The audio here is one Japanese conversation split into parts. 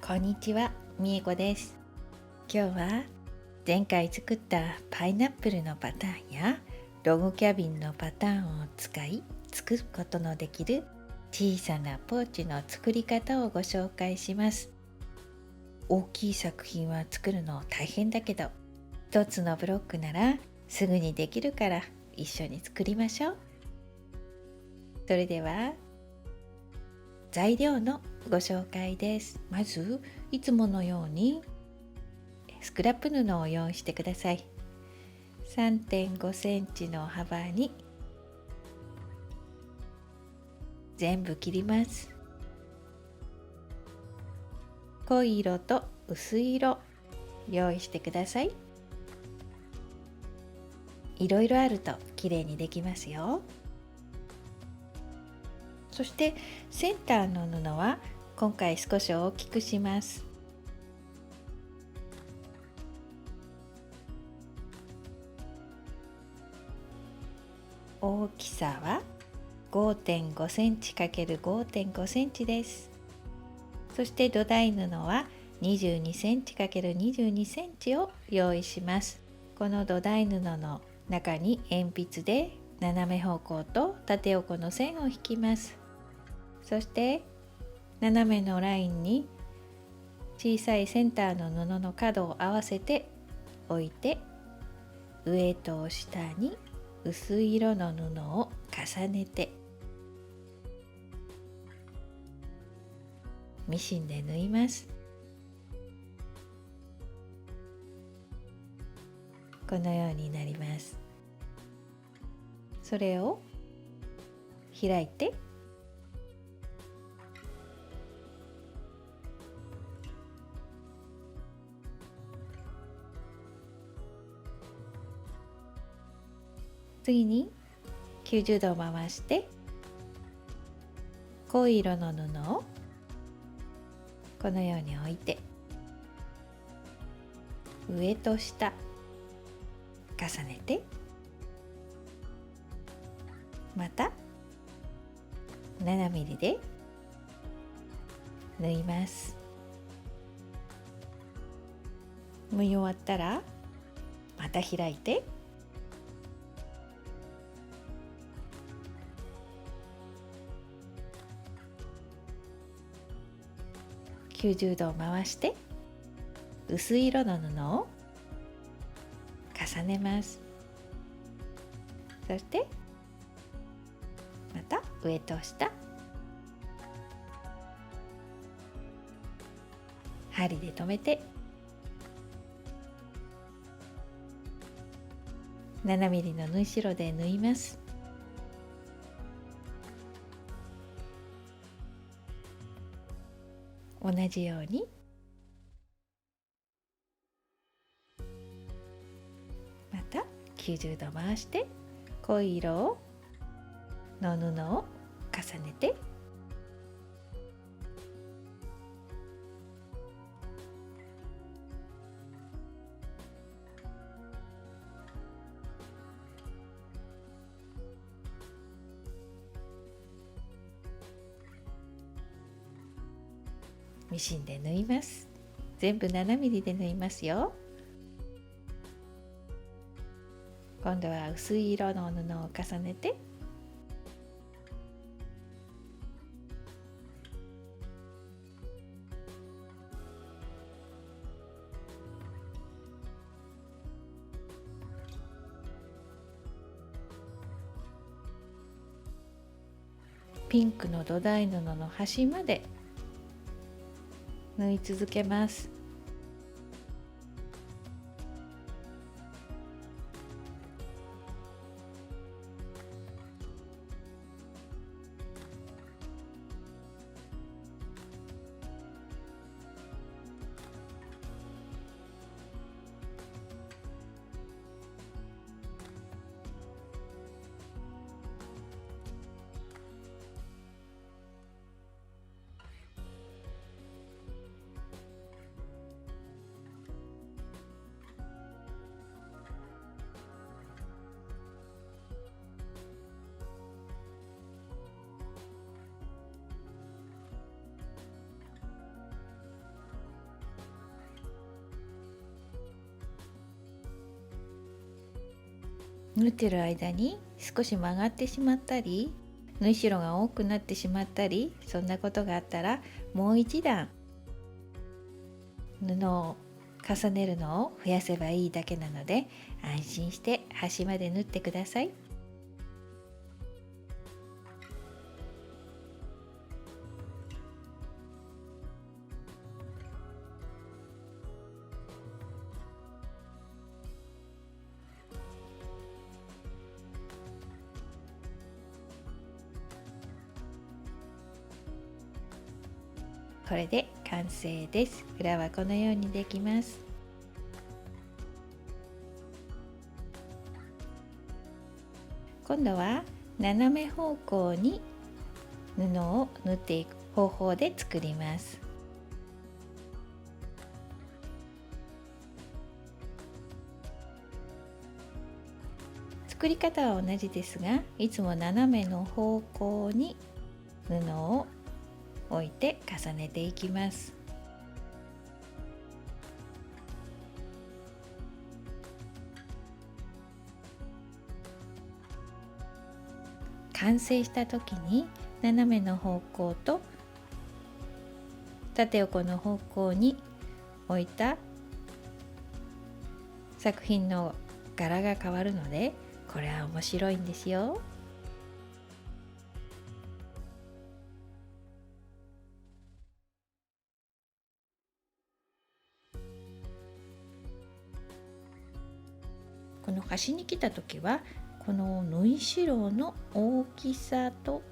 こんにちは、みえこです。今日は前回作ったパイナップルのパターンやログキャビンのパターンを使い作ることのできる小さなポーチの作り方をご紹介します。大きい作品は作るの大変だけど、一つのブロックならすぐにできるから一緒に作りましょう。それでは材料のご紹介です。まずいつものようにスクラップ布を用意してください。3.5 センチの幅に全部切ります。濃い色と薄い色用意してください。いろいろあるときれいにできますよ。そしてセンターの布は今回少し大きくします。大きさは 5.5 センチ ×5.5 センチです。そして土台布は22センチ ×22 センチを用意します。この土台布の中に鉛筆で斜め方向と縦横の線を引きます。そして斜めのラインに小さいセンターの布の角を合わせて置いて、上と下に薄い色の布を重ねてミシンで縫います。このようになります。それを開いて次に90度回して濃い色の布をこのように置いて、上と下重ねて、また 7mm で縫います。縫い終わったらまた開いて90度を回して薄い色の布を重ねます。そしてまた上と下針で留めて 7mm の縫い代で縫います。同じようにまた90度回して濃い色の布を重ねてミシンで縫います。全部 7mm で縫いますよ。今度は薄い色の布を重ねてピンクの土台布の端まで縫い続けます。縫ってる間に少し曲がってしまったり、縫い代が多くなってしまったり、そんなことがあったらもう一段布を重ねるのを増やせばいいだけなので、安心して端まで縫ってください。これで完成です。裏はこのようにできます。今度は斜め方向に布を縫っていく方法で作ります。作り方は同じですが、いつも斜めの方向に布を置いて重ねていきます。完成した時に斜めの方向と縦横の方向に置いた作品の柄が変わるので、これは面白いんですよ。この端に来た時は、この縫い代の大きさと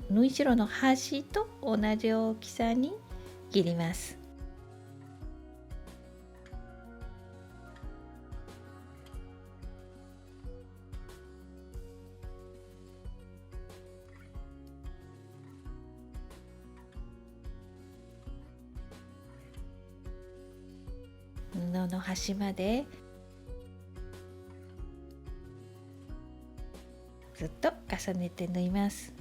縫い代の端と同じ大きさに切ります。布の端までずっと重ねて縫います。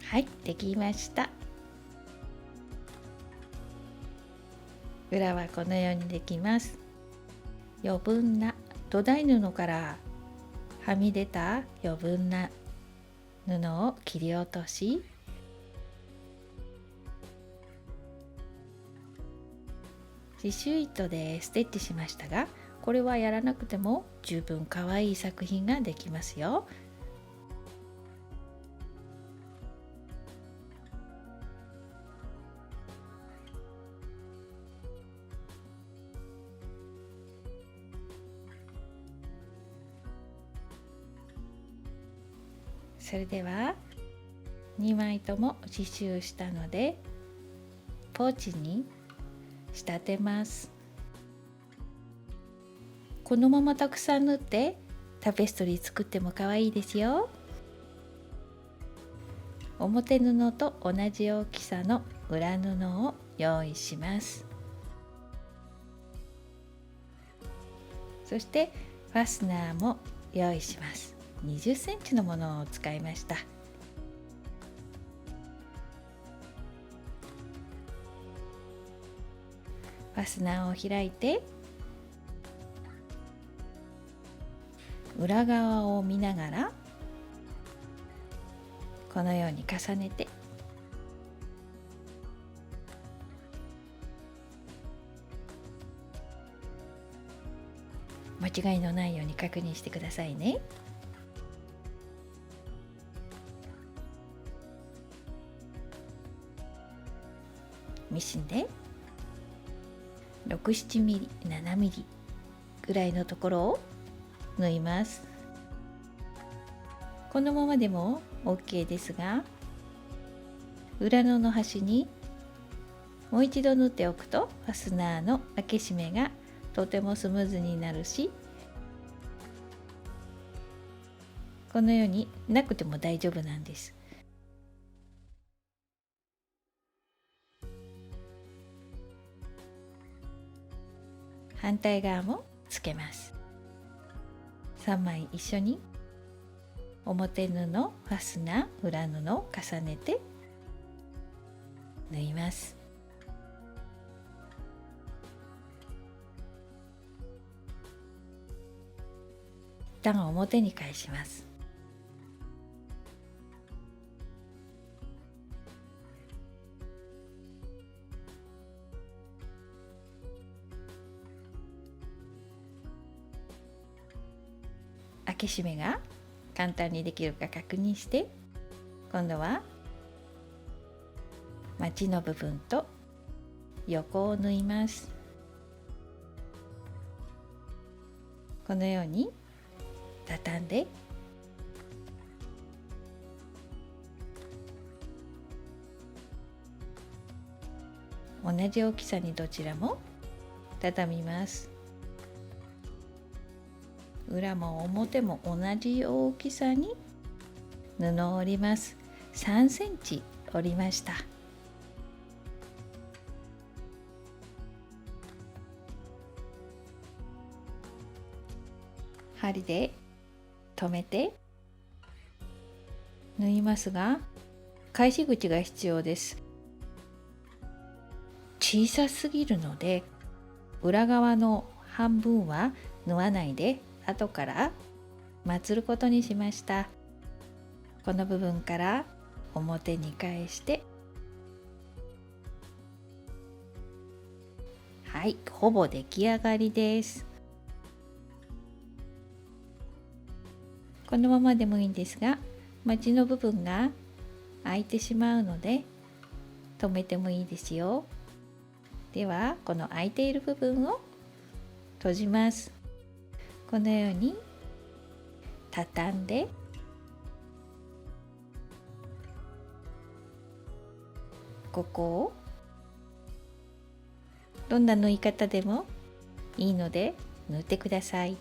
はい、できました。裏はこのようにできます。余分な土台布からはみ出た余分な布を切り落とし、刺繍糸でステッチしましたが、これはやらなくても十分可愛い作品ができますよ。それでは2枚とも刺繍したので、ポーチに仕立てます。このままたくさん縫ってタペストリー作っても可愛いですよ。表布と同じ大きさの裏布を用意します。そしてファスナーも用意します。20センチのものを使いました。ファスナーを開いて、裏側を見ながらこのように重ねて、間違いのないように確認してくださいね。ミシンで6、7ミリ、7ミリぐらいのところを縫います。このままでも OK ですが、裏布の端にもう一度縫っておくとファスナーの開け閉めがとてもスムーズになるし、このようになくても大丈夫なんです。反対側もつけます。3枚一緒に表布、ファスナー、裏布を重ねて縫います。一旦表に返します。開け閉めが簡単にできるか確認して、今度はまちの部分と横を縫います。このように畳んで同じ大きさにどちらも畳みます。裏も表も同じ大きさに布を折ります。3センチ折りました。針で留めて縫いますが、返し口が必要です。小さすぎるので裏側の半分は縫わないで後からまつることにしました。この部分から表に返して、はい、ほぼ出来上がりです。このままでもいいんですが、まちの部分が開いてしまうので留めてもいいですよ。ではこの開いている部分を閉じます。このように畳んでここをどんな縫い方でもいいので縫ってください。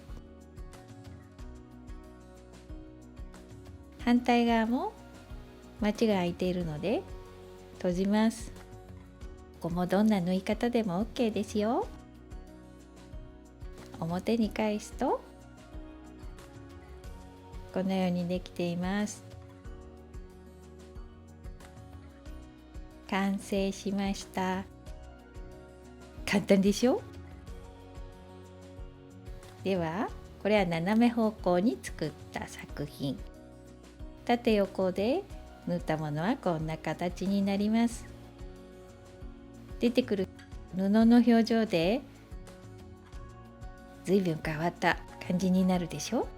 反対側もまちが開いているので閉じます。ここもどんな縫い方でも OK ですよ。表に返すとこのようにできています。完成しました。簡単でしょ？ではこれは斜め方向に作った作品。縦横で縫ったものはこんな形になります。出てくる布の表情で随分変わった感じになるでしょ。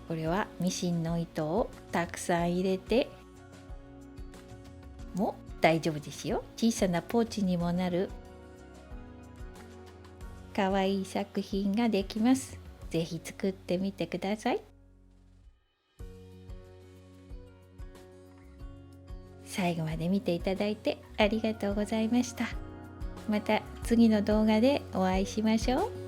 これはミシンの糸をたくさん入れても大丈夫ですよ。小さなポーチにもなるかわいい作品ができます。ぜひ作ってみてください。最後まで見ていただいてありがとうございました。また次の動画でお会いしましょう。